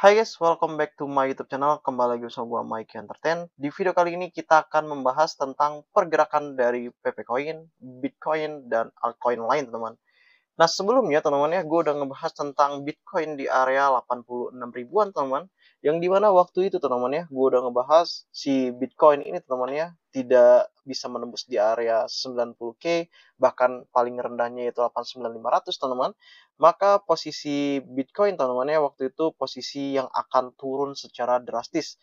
Hai guys, welcome back to my YouTube channel. Kembali lagi bersama gua Mike Entertain. Di video kali ini kita akan membahas tentang pergerakan dari PP Coin, Bitcoin, dan altcoin lain, teman-teman. Nah, sebelumnya teman-teman ya, gue udah ngebahas tentang Bitcoin di area 86 ribuan teman-teman. Yang dimana waktu itu teman-teman ya, gue udah ngebahas si Bitcoin ini teman-teman ya, tidak bisa menembus di area 90K, bahkan paling rendahnya itu 89.500 teman-teman. Maka posisi Bitcoin teman-teman ya, waktu itu posisi yang akan turun secara drastis.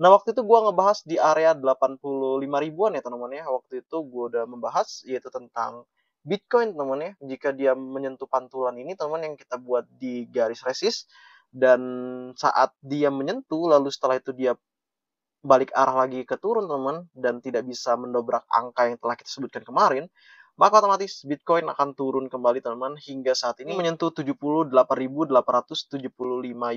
Nah, waktu itu gue ngebahas di area 85 ribuan ya teman-teman ya. Waktu itu gue udah membahas yaitu tentang Bitcoin teman ya, jika dia menyentuh pantulan ini teman yang kita buat di garis resist, dan saat dia menyentuh lalu setelah itu dia balik arah lagi ke turun teman dan tidak bisa mendobrak angka yang telah kita sebutkan kemarin, maka otomatis Bitcoin akan turun kembali teman hingga saat ini menyentuh 78.875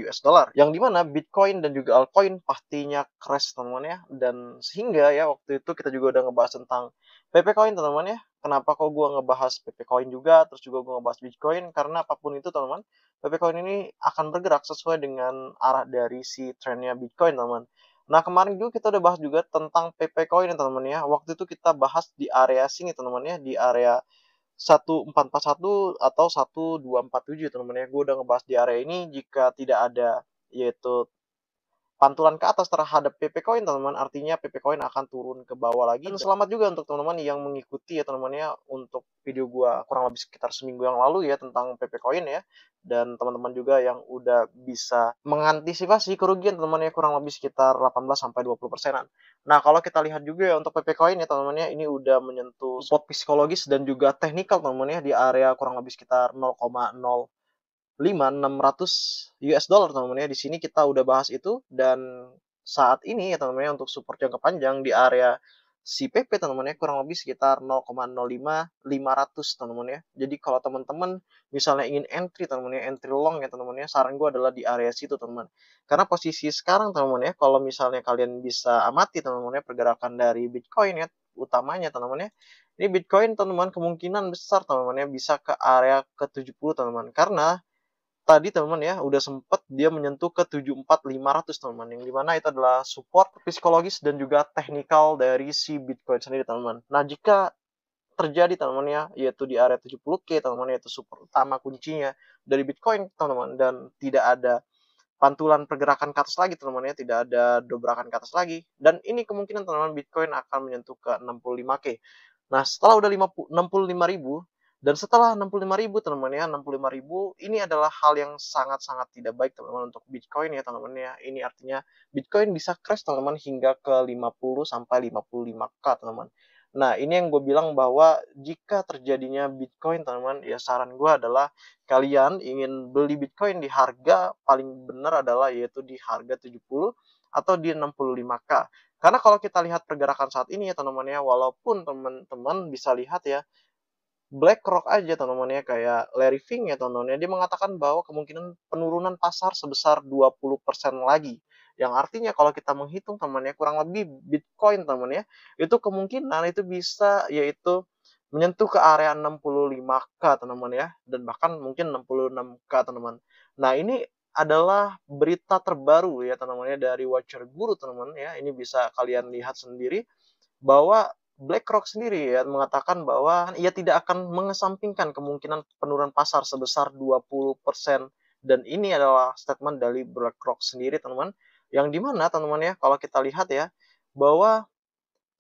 US dollar. Yang dimana Bitcoin dan juga altcoin pastinya crash teman ya, dan sehingga ya waktu itu kita juga udah ngebahas tentang PP Coin teman ya. Kenapa kok gua ngebahas PP Coin juga, terus juga gua ngebahas Bitcoin, karena apapun itu teman, PP Coin ini akan bergerak sesuai dengan arah dari si trennya Bitcoin teman. Nah, kemarin juga kita udah bahas juga tentang PP Coin ya teman-teman ya. Waktu itu kita bahas di area sini teman-teman ya, di area 1441 atau 1247 teman-teman ya. Gue udah ngebahas di area ini jika tidak ada yaitu pantulan ke atas terhadap PP Coin teman-teman, artinya PP Coin akan turun ke bawah lagi. Dan selamat juga untuk teman-teman yang mengikuti ya teman-teman ya, untuk video gua kurang lebih sekitar seminggu yang lalu ya tentang PP Coin ya. Dan teman-teman juga yang udah bisa mengantisipasi kerugian teman-teman ya, kurang lebih sekitar 18 sampai 20%-an. Nah, kalau kita lihat juga ya untuk PP Coin ya teman-teman ya, ini udah menyentuh support psikologis dan juga teknikal teman-teman ya, di area kurang lebih sekitar 0,0600 US dollar teman-teman ya. Di sini kita udah bahas itu, dan saat ini ya teman-teman ya, untuk support jangka panjang di area si PP teman-teman ya, kurang lebih sekitar 0,05500 teman-teman ya. Jadi kalau teman-teman misalnya ingin entry teman-teman ya, entry long ya teman-teman ya, saran gue adalah di area situ teman-teman. Karena posisi sekarang teman-teman ya, kalau misalnya kalian bisa amati teman-teman ya, pergerakan dari Bitcoin ya, utamanya teman-teman ya, ini Bitcoin teman-teman kemungkinan besar teman-teman ya bisa ke area ke 70 teman-teman, karena tadi teman-teman ya, udah sempet dia menyentuh ke 74.500 teman-teman, yang dimana itu adalah support psikologis dan juga teknikal dari si Bitcoin sendiri teman-teman. Nah, jika terjadi teman-teman ya, yaitu di area 70K teman-teman, yaitu support utama kuncinya dari Bitcoin teman-teman, dan tidak ada pantulan pergerakan ke atas lagi teman-teman ya, tidak ada dobrakan ke atas lagi, dan ini kemungkinan teman-teman Bitcoin akan menyentuh ke 65K. Nah, setelah udah 65.000 dan setelah 65.000 teman-teman ya, 65.000 ini adalah hal yang sangat-sangat tidak baik teman-teman untuk Bitcoin ya teman-teman ya. Ini artinya Bitcoin bisa crash teman-teman hingga ke 50 sampai 55K teman-teman. Nah, ini yang gue bilang bahwa jika terjadinya Bitcoin teman-teman, ya saran gue adalah kalian ingin beli Bitcoin di harga paling benar adalah yaitu di harga 70 atau di 65K. Karena kalau kita lihat pergerakan saat ini ya teman-teman ya, walaupun teman-teman bisa lihat ya, BlackRock aja teman-teman ya, kayak Larry Fink ya teman-teman ya, dia mengatakan bahwa kemungkinan penurunan pasar sebesar 20% lagi. Yang artinya kalau kita menghitung teman ya, kurang lebih Bitcoin teman ya, itu kemungkinan itu bisa yaitu menyentuh ke area 65K teman-teman ya, dan bahkan mungkin 66K teman-teman. Nah, ini adalah berita terbaru ya teman-teman ya, dari Watcher Guru teman-teman ya. Ini bisa kalian lihat sendiri bahwa BlackRock sendiri ya mengatakan bahwa ia tidak akan mengesampingkan kemungkinan penurunan pasar sebesar 20%, dan ini adalah statement dari BlackRock sendiri teman-teman, yang dimana teman-teman ya, kalau kita lihat ya, bahwa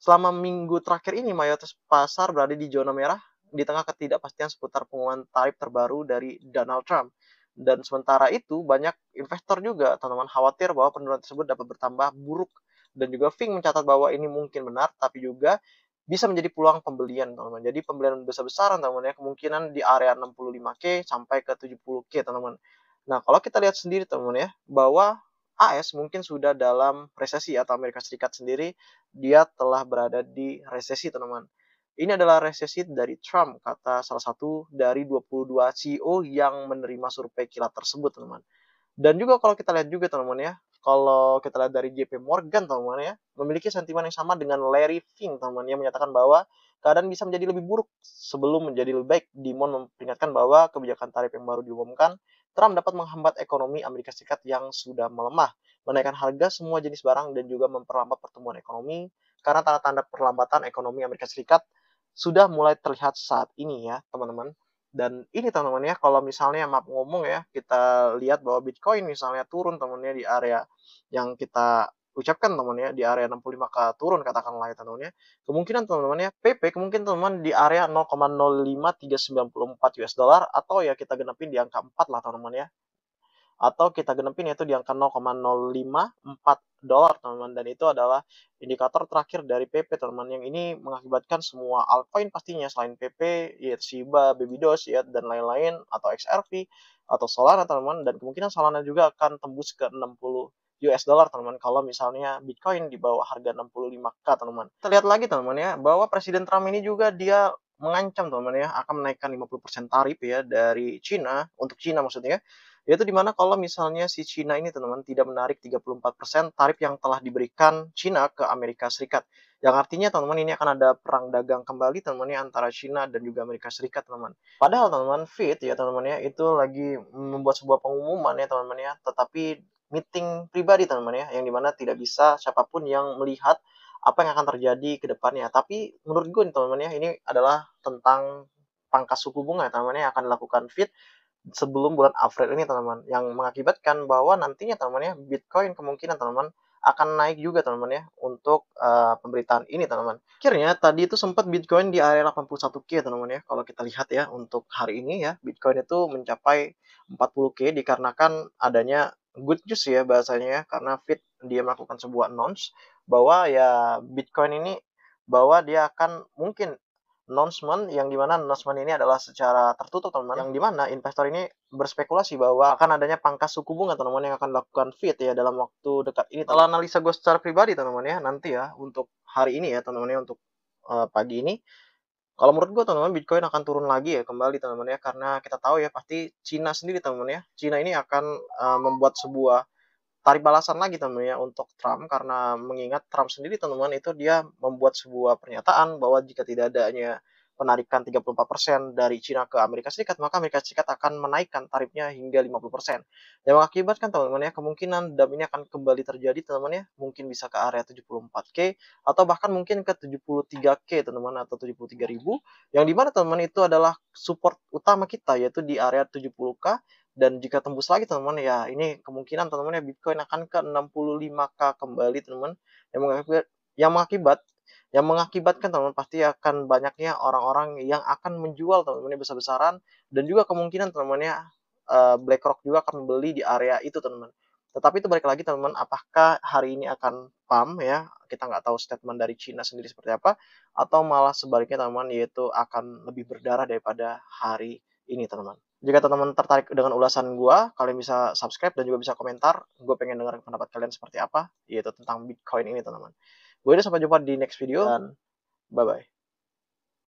selama minggu terakhir ini mayoritas pasar berada di zona merah di tengah ketidakpastian seputar pengumuman tarif terbaru dari Donald Trump. Dan sementara itu banyak investor juga teman-teman khawatir bahwa penurunan tersebut dapat bertambah buruk, dan juga Fink mencatat bahwa ini mungkin benar tapi juga bisa menjadi peluang pembelian teman-teman. Jadi pembelian besar-besaran teman-teman ya, kemungkinan di area 65K sampai ke 70K teman-teman. Nah, kalau kita lihat sendiri teman-teman ya, bahwa AS mungkin sudah dalam resesi, atau Amerika Serikat sendiri dia telah berada di resesi teman-teman. Ini adalah resesi dari Trump, kata salah satu dari 22 CEO yang menerima survei kilat tersebut teman-teman. Dan juga kalau kita lihat juga teman-teman ya, kalau kita lihat dari JP Morgan teman-teman ya, memiliki sentimen yang sama dengan Larry Fink teman-teman, yang menyatakan bahwa keadaan bisa menjadi lebih buruk sebelum menjadi lebih baik. Dimon memperingatkan bahwa kebijakan tarif yang baru diumumkan Trump dapat menghambat ekonomi Amerika Serikat yang sudah melemah, menaikkan harga semua jenis barang dan juga memperlambat pertumbuhan ekonomi karena tanda-tanda perlambatan ekonomi Amerika Serikat sudah mulai terlihat saat ini ya, teman-teman. Dan ini teman-teman ya, kalau misalnya maaf ngomong ya, kita lihat bahwa Bitcoin misalnya turun teman-teman ya di area yang kita ucapkan teman ya, di area 65K turun katakanlah ya teman-teman ya. Kemungkinan teman-teman ya, PP kemungkinan teman-teman di area 0,05394 US dollar atau ya kita genepin di angka 4 lah teman-teman ya, atau kita genepin yaitu di angka 0,054 dolar teman-teman, dan itu adalah indikator terakhir dari PP teman-teman, yang ini mengakibatkan semua altcoin pastinya selain PP yaitu Shiba, Babydos ya dan lain-lain, atau XRP atau Solana teman-teman, dan kemungkinan Solana juga akan tembus ke 60 US dollar teman-teman kalau misalnya Bitcoin di bawah harga 65K teman-teman. Kita lihat lagi teman-teman ya, bahwa Presiden Trump ini juga dia mengancam teman-teman ya akan menaikkan 50% tarif ya dari Cina, untuk Cina maksudnya, yaitu dimana kalau misalnya si Cina ini teman-teman tidak menarik 34% tarif yang telah diberikan Cina ke Amerika Serikat. Yang artinya teman-teman ini akan ada perang dagang kembali teman-teman ya antara Cina dan juga Amerika Serikat teman-teman. Padahal teman-teman Fit ya teman-teman ya itu lagi membuat sebuah pengumuman ya teman-teman ya, tetapi meeting pribadi teman-teman ya, yang dimana tidak bisa siapapun yang melihat apa yang akan terjadi ke depannya. Tapi menurut gue teman-teman ya, ini adalah tentang pangkas suku bunga teman-teman yang akan dilakukan Fit sebelum bulan April ini teman-teman, yang mengakibatkan bahwa nantinya teman-teman ya Bitcoin kemungkinan teman-teman akan naik juga teman-teman ya untuk pemberitaan ini teman-teman. Akhirnya tadi itu sempat Bitcoin di area 81K teman-teman ya. Kalau kita lihat ya untuk hari ini ya Bitcoin itu mencapai 40K dikarenakan adanya good news ya bahasanya ya, karena Fed dia melakukan sebuah announce bahwa ya Bitcoin ini bahwa dia akan mungkin announcement, yang dimana announcement ini adalah secara tertutup teman-teman, yang dimana investor ini berspekulasi bahwa akan adanya pangkas suku bunga teman-teman yang akan dilakukan Fed ya dalam waktu dekat ini. Kalau analisa gue secara pribadi teman-teman ya, nanti ya untuk hari ini ya teman-teman ya, untuk pagi ini, kalau menurut gue teman-teman Bitcoin akan turun lagi ya kembali teman-teman ya, karena kita tahu ya pasti Cina sendiri teman-teman ya, Cina ini akan membuat sebuah tarik balasan lagi teman-teman ya untuk Trump, karena mengingat Trump sendiri teman-teman itu dia membuat sebuah pernyataan bahwa jika tidak adanya penarikan 34% dari Cina ke Amerika Serikat, maka Amerika Serikat akan menaikkan tarifnya hingga 50%. Yang mengakibatkan teman-teman ya, kemungkinan DAM ini akan kembali terjadi teman-teman ya, mungkin bisa ke area 74K atau bahkan mungkin ke 73K teman-teman, atau 73.000, yang dimana teman-teman itu adalah support utama kita yaitu di area 70K. Dan jika tembus lagi teman-teman ya, ini kemungkinan teman-teman ya Bitcoin akan ke 65K kembali teman-teman, yang mengakibat yang mengakibatkan teman-teman pasti akan banyaknya orang-orang yang akan menjual teman-teman besar-besaran, dan juga kemungkinan teman-teman ya BlackRock juga akan membeli di area itu teman-teman. Tetapi itu balik lagi teman-teman, apakah hari ini akan pump ya, kita nggak tahu statement dari Cina sendiri seperti apa, atau malah sebaliknya teman-teman, yaitu akan lebih berdarah daripada hari ini teman-teman. Jika teman-teman tertarik dengan ulasan gua, kalian bisa subscribe dan juga bisa komentar. Gue pengen dengar pendapat kalian seperti apa, yaitu tentang Bitcoin ini teman-teman. Gue udah sampai jumpa di next video dan bye-bye.